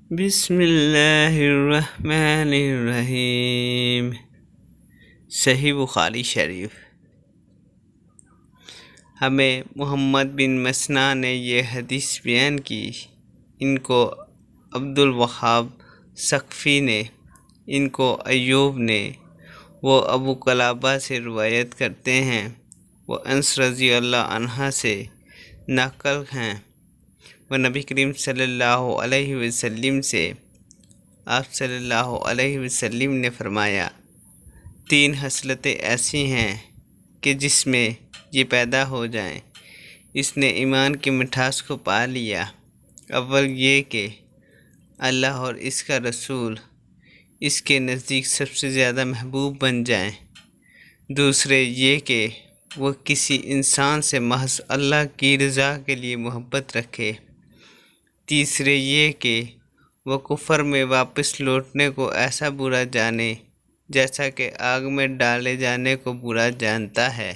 بسم اللہ الرحمن الرحیم۔ صحیح بخاری شریف۔ ہمیں محمد بن مسنا نے یہ حدیث بیان کی، ان کو عبد الوہاب ثقفی نے، ان کو ایوب نے، وہ ابو قلابہ سے روایت کرتے ہیں، وہ انس رضی اللہ عنہ سے نقل ہیں، وہ نبی کریم صلی اللہ علیہ وسلم سے، آپ صلی اللہ علیہ وسلم نے فرمایا، 3 خصلتیں ایسی ہیں کہ جس میں یہ پیدا ہو جائیں اس نے ایمان کی مٹھاس کو پا لیا۔ اول یہ کہ اللہ اور اس کا رسول اس کے نزدیک سب سے زیادہ محبوب بن جائیں، دوسرے یہ کہ وہ کسی انسان سے محض اللہ کی رضا کے لیے محبت رکھے، تیسرے یہ کہ وہ کفر میں واپس لوٹنے کو ایسا برا جانے جیسا کہ آگ میں ڈالے جانے کو برا جانتا ہے۔